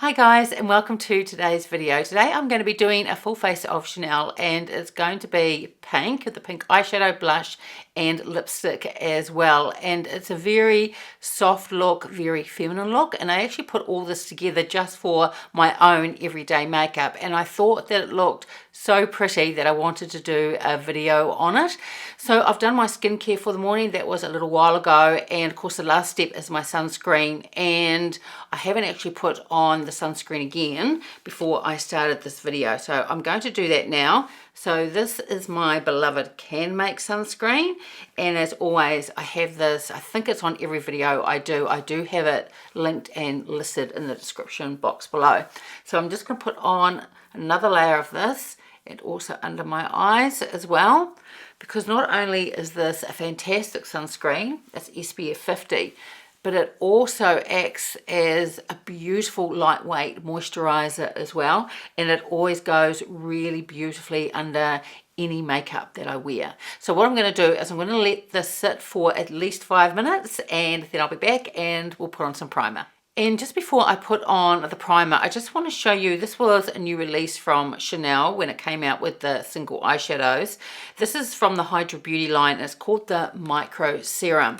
Hi guys, and welcome to today's video. Today I'm going to be doing a full face of Chanel, and it's going to be pink, the pink eyeshadow, blush and lipstick as well. And it's a very soft look, very feminine look, and I actually put all this together just for my own everyday makeup, and I thought that it looked so pretty that I wanted to do a video on it. So I've done my skincare for the morning. That was a little while ago, and of course the last step is my sunscreen, and I haven't actually put on the sunscreen again before I started this video, so I'm going to do that now. So this is my beloved Canmake Sunscreen, and as always I have this, I think it's on every video I do have it linked and listed in the description box below. So I'm just going to put on another layer of this, and also under my eyes as well, because not only is this a fantastic sunscreen, it's SPF 50, but it also acts as a beautiful lightweight moisturizer as well, and it always goes really beautifully under any makeup that I wear. So what I'm going to do is I'm going to let this sit for at least 5 minutes, and then I'll be back and we'll put on some primer. And just before I put on the primer, I just want to show you, this was a new release from Chanel when it came out with the single eyeshadows. This is from the Hydra beauty line. It's called the Micro Serum.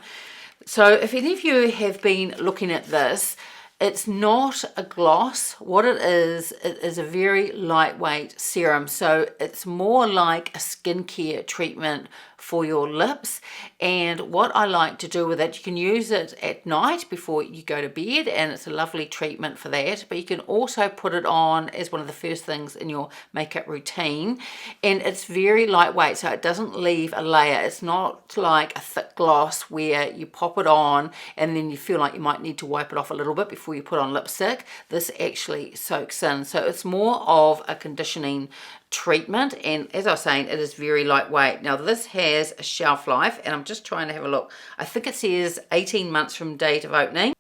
So if any of you have been looking at this, it's not a gloss. What it is a very lightweight serum. So it's more like a skincare treatment for your lips. And what I like to do with it, you can use it at night before you go to bed, and it's a lovely treatment for that. But you can also put it on as one of the first things in your makeup routine. And it's very lightweight, so it doesn't leave a layer. It's not like a thick gloss where you pop it on and then you feel like you might need to wipe it off a little bit before you put on lipstick. This actually soaks in. So it's more of a conditioning treatment, and as I was saying, it is very lightweight. Now this has a shelf life, and I'm just trying to have a look. I think it says 18 months from date of opening,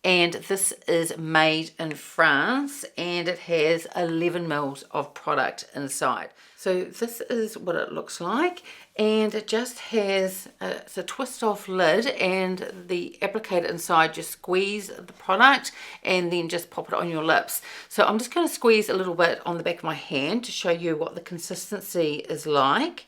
and this is made in France, and it has 11 mils of product inside. So this is what it looks like, and it just has it's a twist off lid, and the applicator inside, just squeeze the product and then just pop it on your lips. So I'm just going to squeeze a little bit on the back of my hand to show you what the consistency is like.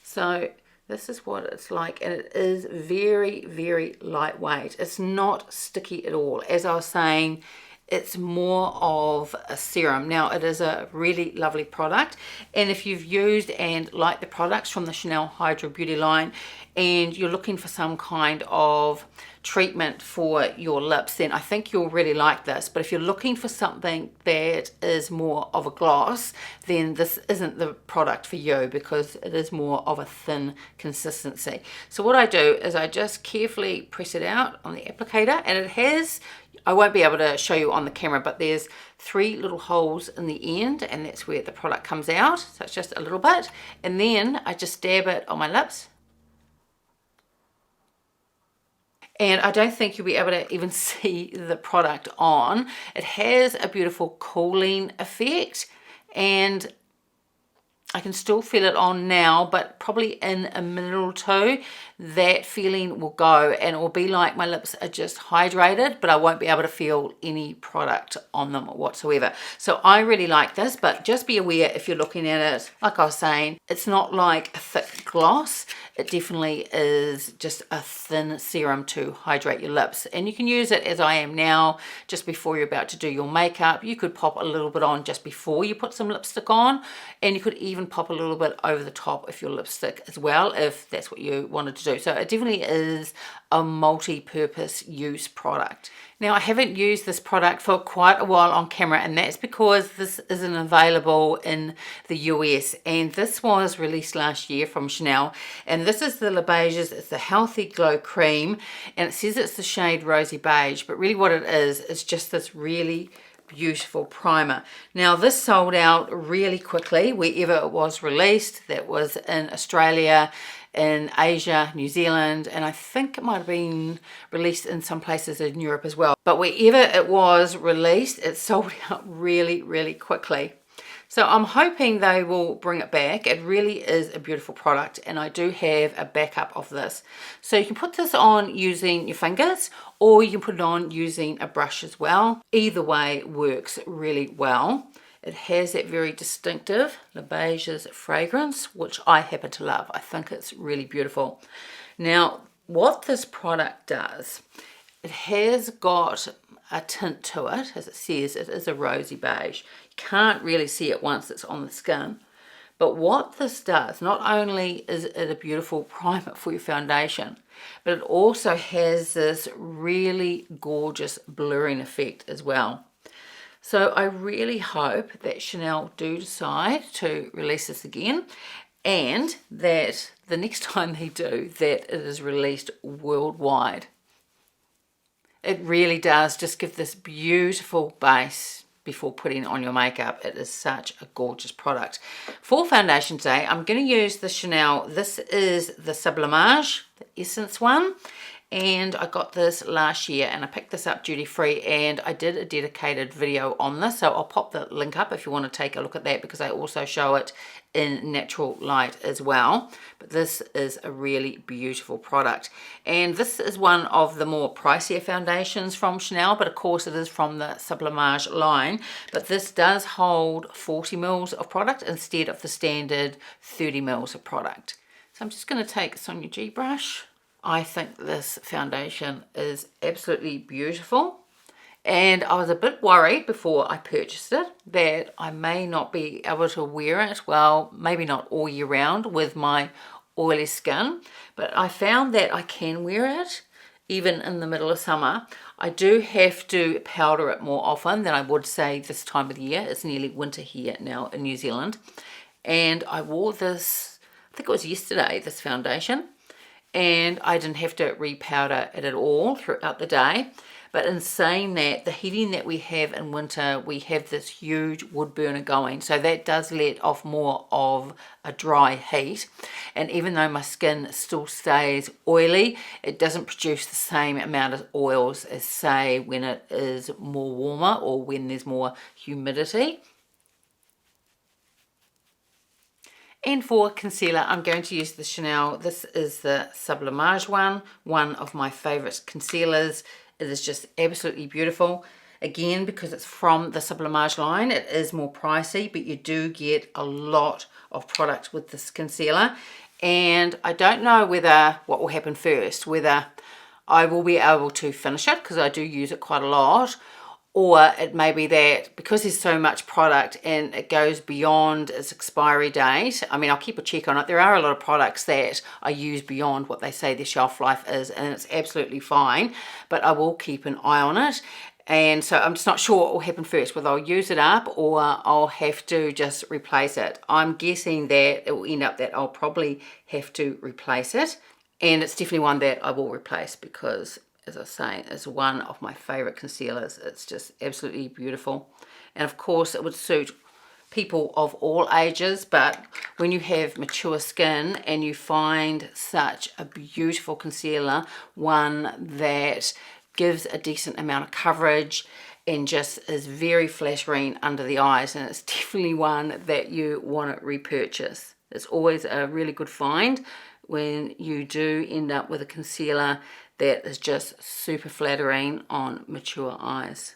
So this is what it's like, and it is very, very lightweight. It's not sticky at all. As I was saying, it's more of a serum. Now it is a really lovely product, and if you've used and like the products from the Chanel Hydra beauty line and you're looking for some kind of treatment for your lips, then I think you'll really like this. But if you're looking for something that is more of a gloss, then this isn't the product for you, because it is more of a thin consistency. So what I do is I just carefully press it out on the applicator, and it has, I won't be able to show you on the camera, but there's 3 little holes in the end, and that's where the product comes out. So it's just a little bit, and then I just dab it on my lips. And I don't think you'll be able to even see the product on. It has a beautiful cooling effect, and I can still feel it on now, but probably in a minute or two, that feeling will go, and it will be like my lips are just hydrated, but I won't be able to feel any product on them whatsoever. So I really like this, but just be aware if you're looking at it, like I was saying, it's not like a thick gloss. It definitely is just a thin serum to hydrate your lips, and you can use it as I am now, just before you're about to do your makeup. You could pop a little bit on just before you put some lipstick on, and you could even pop a little bit over the top of your lipstick as well, if that's what you wanted to do. So it definitely is a multi-purpose use product. Now I haven't used this product for quite a while on camera, and that's because this isn't available in the US, and this was released last year from Chanel, and this is the Beiges. It's the Healthy Glow Cream, and it says it's the shade Rosy Beige, but really what it is just this really beautiful primer. Now this sold out really quickly wherever it was released. That was in Australia, in Asia, New Zealand, and I think it might have been released in some places in Europe as well. But wherever it was released, it sold out really, really quickly. So I'm hoping they will bring it back. It really is a beautiful product, and I do have a backup of this. So you can put this on using your fingers, or you can put it on using a brush as well. Either way works really well. It has that very distinctive Beiges fragrance, which I happen to love. I think it's really beautiful. Now, what this product does, it has got a tint to it. As it says, it is a rosy beige. You can't really see it once it's on the skin. But what this does, not only is it a beautiful primer for your foundation, but it also has this really gorgeous blurring effect as well. So I really hope that Chanel do decide to release this again, and that the next time they do, that it is released worldwide. It really does just give this beautiful base before putting on your makeup. It is such a gorgeous product. For foundation today, I'm going to use the Chanel. This is the Sublimage, the Essence one. And I got this last year, and I picked this up duty free, and I did a dedicated video on this, so I'll pop the link up if you want to take a look at that, because I also show it in natural light as well. But this is a really beautiful product, and this is one of the more pricier foundations from Chanel, but of course it is from the Sublimage line. But this does hold 40 mils of product instead of the standard 30 mils of product. So I'm just going to take this on your G brush. I think this foundation is absolutely beautiful, and I was a bit worried before I purchased it that I may not be able to wear it, well, maybe not all year round with my oily skin, but I found that I can wear it even in the middle of summer. I do have to powder it more often than I would say this time of the year. It's nearly winter here now in New Zealand, and I wore this, I think it was yesterday, this foundation, and I didn't have to repowder it at all throughout the day. But in saying that, the heating that we have in winter, we have this huge wood burner going, so that does let off more of a dry heat. And even though my skin still stays oily, it doesn't produce the same amount of oils as, say, when it is more warmer or when there's more humidity. And for concealer, I'm going to use the Chanel. This is the Sublimage one of my favorite concealers. It is just absolutely beautiful. Again, because it's from the Sublimage line, it is more pricey, but you do get a lot of product with this concealer. And I don't know what will happen first, whether I will be able to finish it, because I do use it quite a lot, or it may be that because there's so much product and it goes beyond its expiry date. I mean, I'll keep a check on it. There are a lot of products that I use beyond what they say their shelf life is, and it's absolutely fine, but I will keep an eye on it. And so I'm just not sure what will happen first, whether I'll use it up or I'll have to just replace it. I'm guessing that it will end up that I'll probably have to replace it, and it's definitely one that I will replace because, as I say, is one of my favorite concealers. It's just absolutely beautiful, and of course it would suit people of all ages, but when you have mature skin and you find such a beautiful concealer, one that gives a decent amount of coverage and just is very flattering under the eyes, and it's definitely one that you want to repurchase. It's always a really good find when you do end up with a concealer that is just super flattering on mature eyes.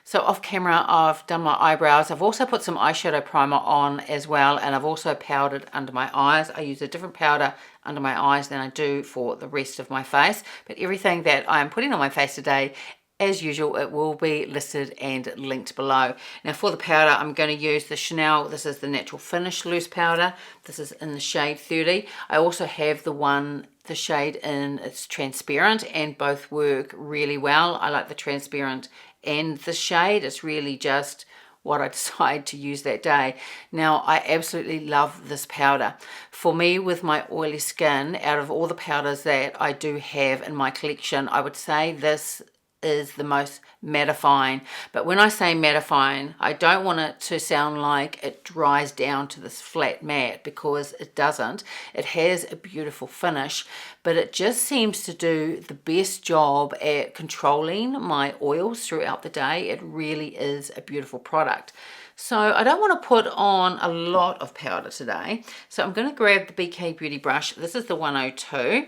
So off camera, I've done my eyebrows. I've also put some eyeshadow primer on as well, and I've also powdered under my eyes. I use a different powder under my eyes than I do for the rest of my face, but everything that I am putting on my face today, as usual, it will be listed and linked below. Now for the powder, I'm going to use the Chanel. This is the Natural Finish Loose Powder. This is in the shade 30. I also have the shade in, it's transparent, and both work really well. I like the transparent and the shade. It's really just what I decide to use that day. Now, I absolutely love this powder. For me, with my oily skin, out of all the powders that I do have in my collection, I would say this is the most mattifying. But when I say mattifying, I don't want it to sound like it dries down to this flat matte, because it doesn't. It has a beautiful finish, but it just seems to do the best job at controlling my oils throughout the day. It really is a beautiful product. So I don't want to put on a lot of powder today. So I'm going to grab the BK Beauty brush. This is the 102.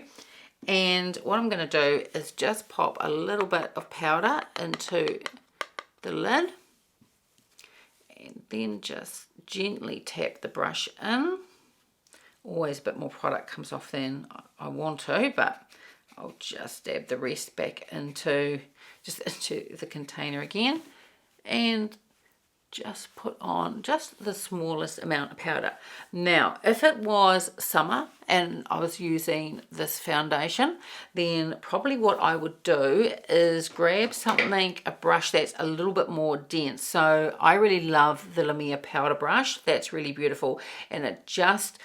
And what I'm going to do is just pop a little bit of powder into the lid. And then just gently tap the brush in. Always a bit more product comes off than I want to, but I'll just dab the rest back into the container again. And just put on just the smallest amount of powder. Now, if it was summer and I was using this foundation, then probably what I would do is grab something, a brush that's a little bit more dense. So I really love the Lumiere powder brush. That's really beautiful, and it just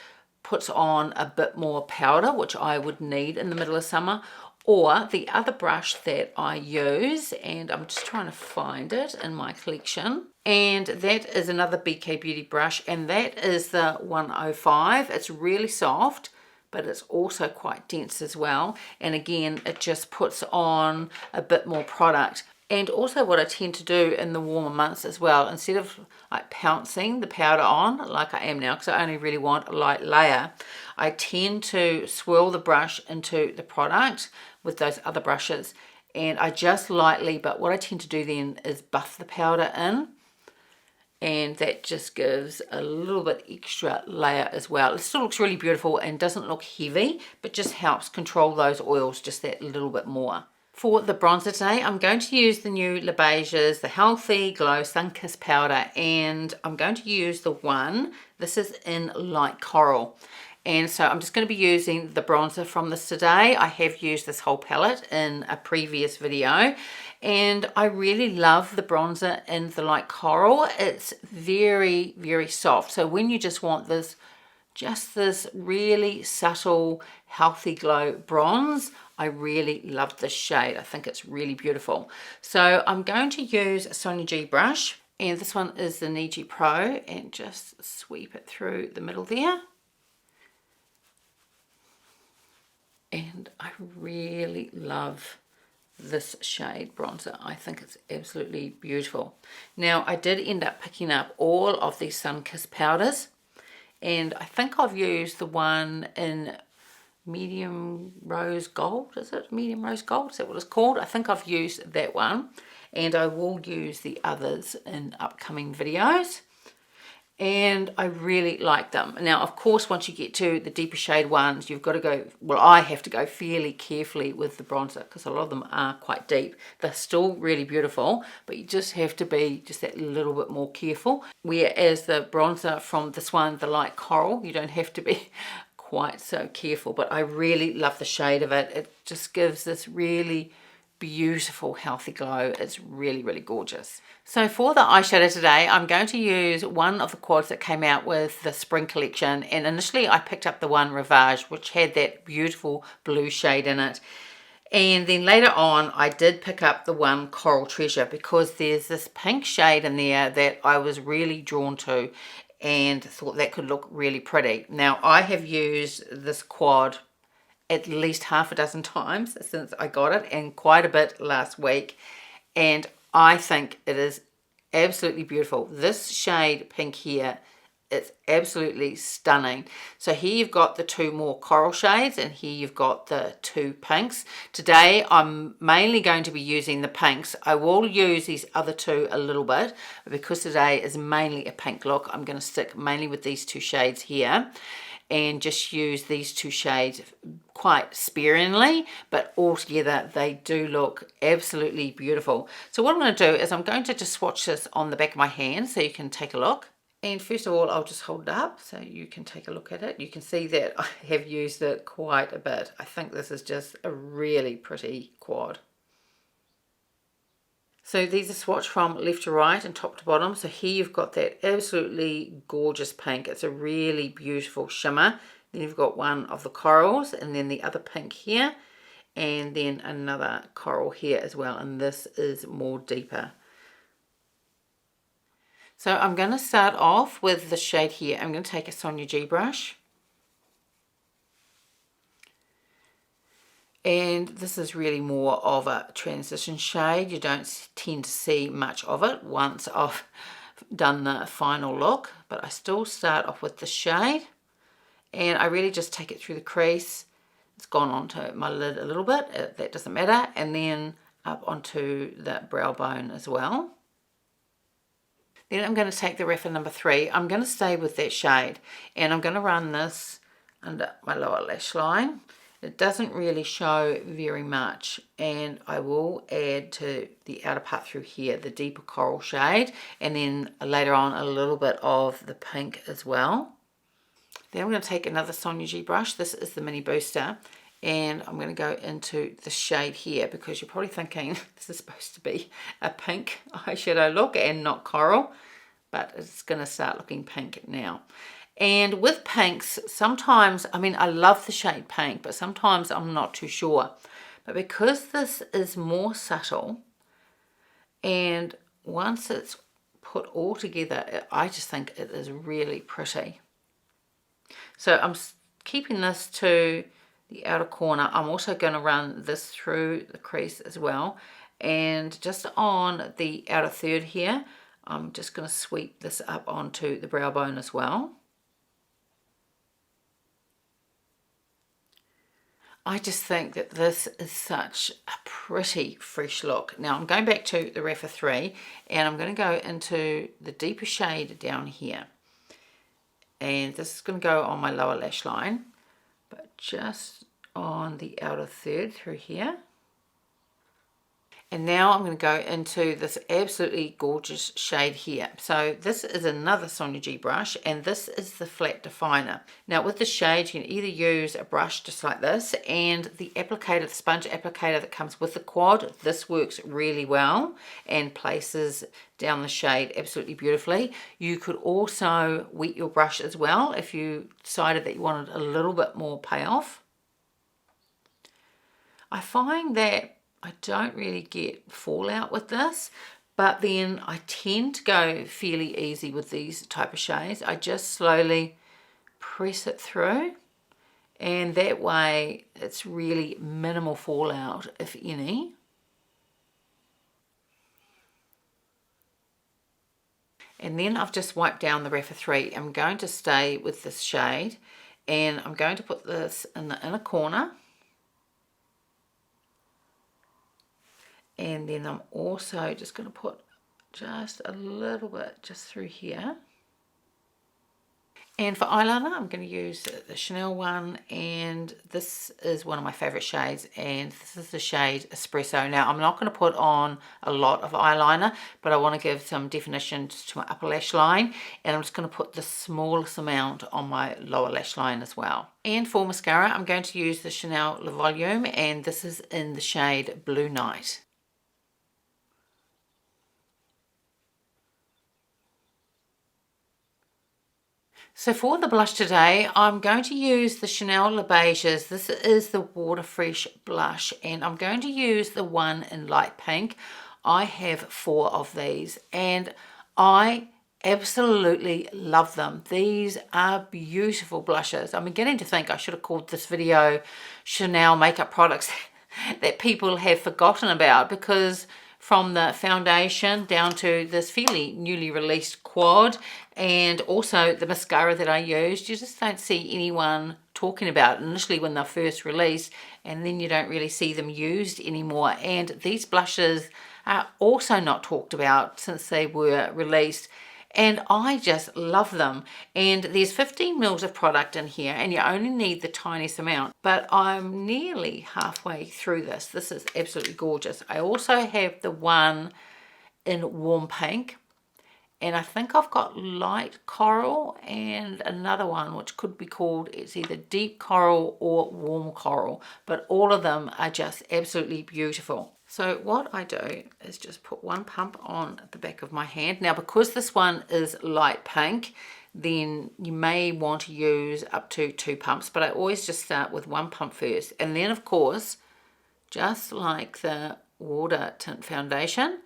puts on a bit more powder, which I would need in the middle of summer. Or the other brush that I use, and I'm just trying to find it in my collection, and that is another BK Beauty brush, and that is the 105. It's really soft, but it's also quite dense as well, and again it just puts on a bit more product. And also what I tend to do in the warmer months as well, instead of like pouncing the powder on like I am now, because I only really want a light layer, I tend to swirl the brush into the product with those other brushes, and I just lightly, but what I tend to do then is buff the powder in, and that just gives a little bit extra layer as well. It still looks really beautiful and doesn't look heavy, but just helps control those oils just that little bit more. For the bronzer today, I'm going to use the new Beiges, the Healthy Glow Sunkissed powder, and I'm going to use the one, this is in light coral. And so I'm just going to be using the bronzer from this today. I have used this whole palette in a previous video, and I really love the bronzer in the light coral. It's very, very soft. So when you just want this, just this really subtle, healthy glow bronze, I really love this shade. I think it's really beautiful. So I'm going to use a Sonia G brush, and this one is the Niji Pro, and just sweep it through the middle there. And I really love this shade bronzer. I think it's absolutely beautiful. Now, I did end up picking up all of these Sunkissed powders, and I think I've used the one in medium rose gold. Is it medium rose gold? Is that what it's called? I think I've used that one, and I will use the others in upcoming videos. And I really like them. Now, of course, once you get to the deeper shade ones, you've got to go, well, I have to go fairly carefully with the bronzer, because a lot of them are quite deep. They're still really beautiful, but you just have to be just that little bit more careful. Whereas the bronzer from this one, the light coral, you don't have to be quite so careful, but I really love the shade of it. It just gives this really beautiful healthy glow. It's really, really gorgeous. So for the eyeshadow today, I'm going to use one of the quads that came out with the spring collection, and initially I picked up the one Ravage, which had that beautiful blue shade in it, and then later on I did pick up the one Coral Treasure, because there's this pink shade in there that I was really drawn to and thought that could look really pretty. Now, I have used this quad at least half a dozen times since I got it, and quite a bit last week, and I think it is absolutely beautiful. This shade pink here, it's absolutely stunning. So here you've got the two more coral shades, and here you've got the two pinks. Today I'm mainly going to be using the pinks. I will use these other two a little bit, but because today is mainly a pink look, I'm going to stick mainly with these two shades here, and just use these two shades quite sparingly, but altogether they do look absolutely beautiful. So what I'm going to do is I'm going to just swatch this on the back of my hand so you can take a look. And first of all, I'll just hold it up so you can take a look at it. You can see that I have used it quite a bit. I think this is just a really pretty quad. So these are swatched from left to right and top to bottom. So here you've got that absolutely gorgeous pink. It's a really beautiful shimmer. Then you've got one of the corals, and then the other pink here. and then another coral here as well, and this is more deeper. So I'm going to start off with the shade here. I'm going to take a Sonia G brush, and this is really more of a transition shade. You don't tend to see much of it once I've done the final look, but I still start off with the shade, and I really just take it through the crease. It's gone onto my lid a little bit, that doesn't matter, and then up onto the brow bone as well. Then I'm going to take the Rapper number 3. I'm going to stay with that shade, and I'm going to run this under my lower lash line. It doesn't really show very much, and I will add to the outer part through here the deeper coral shade, and then later on a little bit of the pink as well. Then I'm going to take another Sonia G brush. This is the Mini Booster, and I'm going to go into the shade here, because you're probably thinking this is supposed to be a pink eyeshadow look and not coral, but it's going to start looking pink now. And with pinks, sometimes, I mean, I love the shade pink, but sometimes I'm not too sure. But because this is more subtle, and once it's put all together, I just think it is really pretty. So I'm keeping this to the outer corner. I'm also going to run this through the crease as well. And just on the outer third here, I'm just going to sweep this up onto the brow bone as well. I just think that this is such a pretty fresh look. Now I'm going back to the Rapper 3, and I'm going to go into the deeper shade down here. And this is going to go on my lower lash line, but just on the outer third through here. And now I'm going to go into this absolutely gorgeous shade here. So this is another Sonia G brush, and this is the flat definer. Now with the shade, you can either use a brush just like this, and the applicator, the sponge applicator that comes with the quad, this works really well and places down the shade absolutely beautifully. You could also wet your brush as well if you decided that you wanted a little bit more payoff. I find that I don't really get fallout with this, but then I tend to go fairly easy with these type of shades. I just slowly press it through, and that way it's really minimal fallout, if any. And then I've just wiped down the Rapper 3. I'm going to stay with this shade, and I'm going to put this in the inner corner. And then I'm also just going to put just a little bit just through here. And for eyeliner, I'm going to use the Chanel one, and this is one of my favorite shades, and this is the shade Espresso. Now, I'm not going to put on a lot of eyeliner, but I want to give some definition to my upper lash line, and I'm just going to put the smallest amount on my lower lash line as well. And for mascara, I'm going to use the Chanel Le Volume, and this is in the shade Blue Night. So for the blush today, I'm going to use the Chanel Le Beiges. This is the Water Fresh blush, and I'm going to use the one in light pink. I have 4 of these, and I absolutely love them. These are beautiful blushes. I'm beginning to think I should have called this video Chanel makeup products that people have forgotten about, because from the foundation down to this fairly newly released quad, and also the mascara that I used, you just don't see anyone talking about it initially when they're first released, and then you don't really see them used anymore. And these blushes are also not talked about since they were released, and I just love them. And there's 15 mils of product in here, and you only need the tiniest amount, but I'm nearly halfway through this. This is absolutely gorgeous. I also have the one in warm pink, and I think I've got light coral and another one which could be called, it's either deep coral or warm coral, but all of them are just absolutely beautiful. So what I do is just put one pump on the back of my hand. Now, because this one is light pink, then you may want to use up to 2 pumps, but I always just start with 1 pump first. And then, of course, just like the water tint foundation,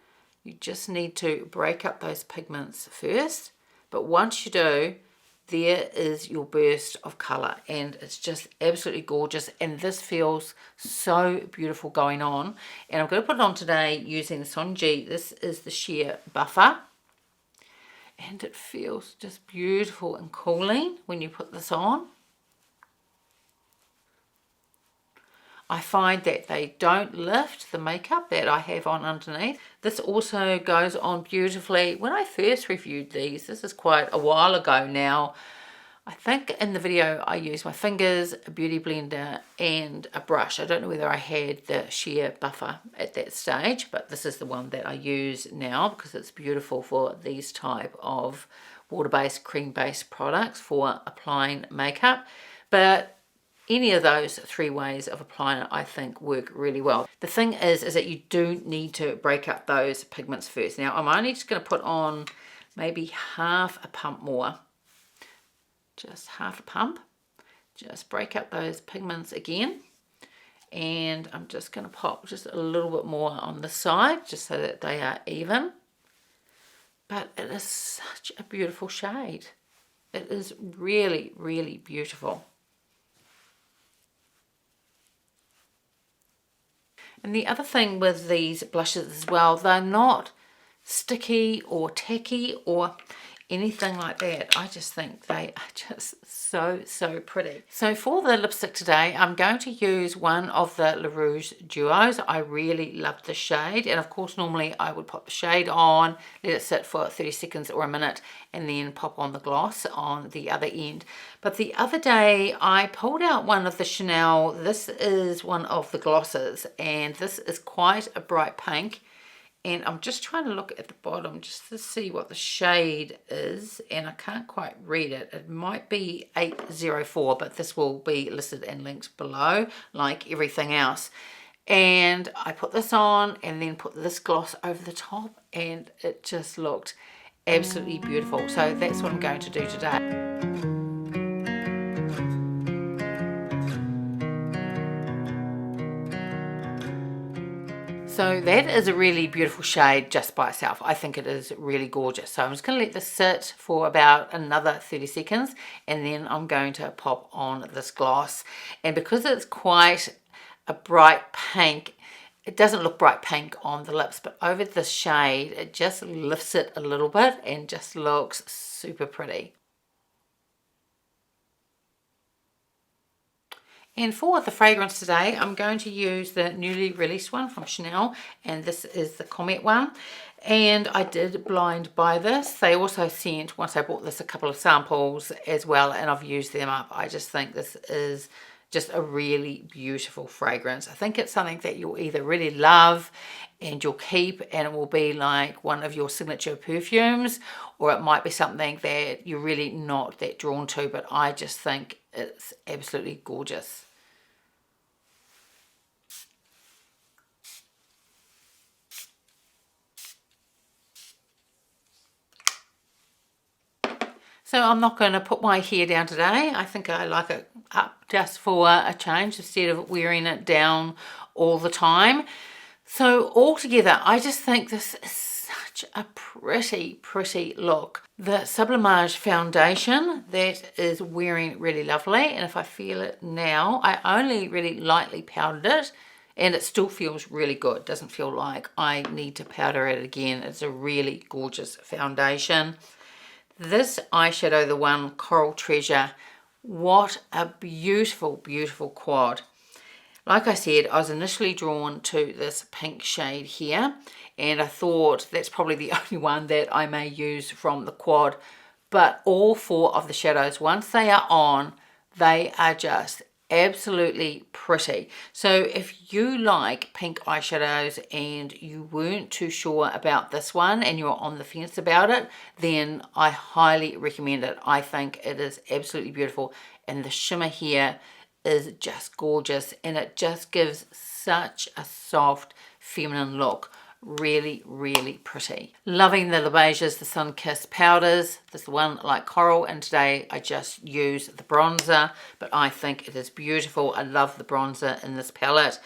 you just need to break up those pigments first. But once you do, there is your burst of colour, and it's just absolutely gorgeous, and this feels so beautiful going on. And I'm going to put it on today using the Sonji. This is the sheer buffer, and it feels just beautiful and cooling when you put this on. I find that they don't lift the makeup that I have on underneath. This also goes on beautifully. When I first reviewed these, this is quite a while ago now, I think in the video I used my fingers, a beauty blender and a brush. I don't know whether I had the sheer buffer at that stage, but this is the one that I use now because it's beautiful for these type of water-based, cream-based products for applying makeup. But any of those three ways of applying it, I think, work really well. The thing is that you do need to break up those pigments first. Now, I'm only just going to put on maybe half a pump more. Just half a pump. Just break up those pigments again. And I'm just going to pop just a little bit more on the side, just so that they are even. But it is such a beautiful shade. It is really, really beautiful. And the other thing with these blushes as well, they're not sticky or tacky or anything like that. I just think they are just so pretty. So for the lipstick today, I'm going to use one of the La Rouge Duos. I really love the shade, and of course normally I would pop the shade on, let it sit for 30 seconds or a minute, and then pop on the gloss on the other end. But the other day I pulled out one of the Chanel. This is one of the glosses, and this is quite a bright pink. And I'm just trying to look at the bottom just to see what the shade is, and I can't quite read it. It might be 804, but this will be listed and linked below like everything else. And I put this on and then put this gloss over the top, and it just looked absolutely beautiful. So that's what I'm going to do today. So that is a really beautiful shade just by itself. I think it is really gorgeous. So I'm just going to let this sit for about another 30 seconds, and then I'm going to pop on this gloss. And because it's quite a bright pink, it doesn't look bright pink on the lips, but over this shade, it just lifts it a little bit and just looks super pretty. And for the fragrance today, I'm going to use the newly released one from Chanel, and this is the Canmake one. And I did blind buy this. They also sent, once I bought this, a couple of samples as well, and I've used them up. I just think this is just a really beautiful fragrance. I think it's something that you'll either really love and you'll keep, and it will be like one of your signature perfumes, or it might be something that you're really not that drawn to, but I just think it's absolutely gorgeous. So I'm not going to put my hair down today. I think I like it up just for a change instead of wearing it down all the time. So altogether, I just think this is such a pretty look. The Sublimage foundation, that is wearing really lovely. And if I feel it now, I only really lightly powdered it, and it still feels really good. It doesn't feel like I need to powder it again. It's a really gorgeous foundation. This eyeshadow, the one Coral Treasure, what a beautiful quad. Like I said, I was initially drawn to this pink shade here, and I thought that's probably the only one that I may use from the quad. But all four of the shadows, once they are on, they are just absolutely pretty. So if you like pink eyeshadows and you weren't too sure about this one and you're on the fence about it, then I highly recommend it. I think it is absolutely beautiful, and the shimmer here is just gorgeous, and it just gives such a soft feminine look. Really pretty. Loving the Beiges, the Sunkissed powders. This is the one like coral, and today I just use the bronzer, but I think it is beautiful. I love the bronzer in this palette.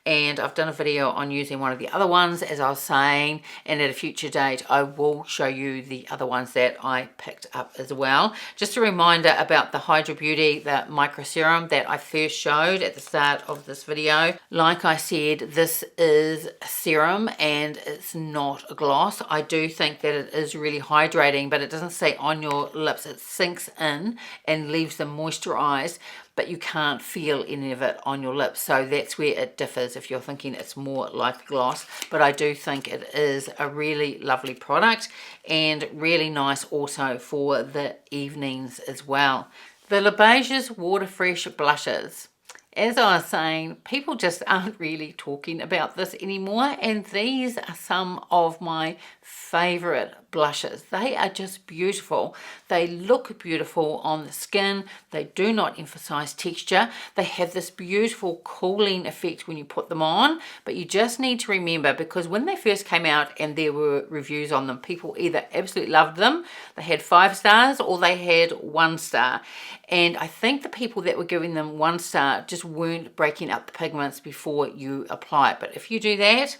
and I've done a video on using one of the other ones, as I was saying, and at a future date I will show you the other ones that I picked up as well. Just a reminder about the Hydra Beauty, the micro serum that I first showed at the start of this video. Like I said, this is a serum and it's not a gloss. I do think that it is really hydrating, but it doesn't stay on your lips. It sinks in and leaves them moisturized, but you can't feel any of it on your lips. So that's where it differs if you're thinking it's more like a gloss. But I do think it is a really lovely product and really nice also for the evenings as well. The Beiges Water Fresh blushes. As I was saying, people just aren't really talking about this anymore, and these are some of my favorite blushes. They are just beautiful. They look beautiful on the skin. They do not emphasize texture. They have this beautiful cooling effect when you put them on, but you just need to remember, because when they first came out and there were reviews on them, people either absolutely loved them, they had 5 stars, or they had 1 star. And I think the people that were giving them 1 star just weren't breaking up the pigments before you apply it. But if you do that,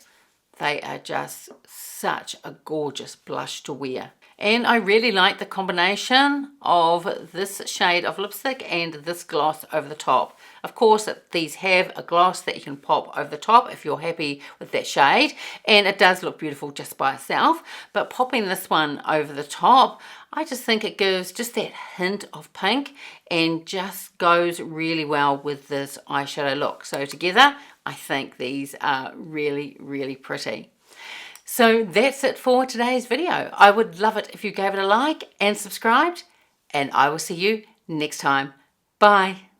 they are just such a gorgeous blush to wear. And I really like the combination of this shade of lipstick and this gloss over the top. Of course, these have a gloss that you can pop over the top if you're happy with that shade, and it does look beautiful just by itself. But popping this one over the top, I just think it gives just that hint of pink and just goes really well with this eyeshadow look. So together, I think these are really, really pretty. So that's it for today's video. I would love it if you gave it a like and subscribed, and I will see you next time. Bye.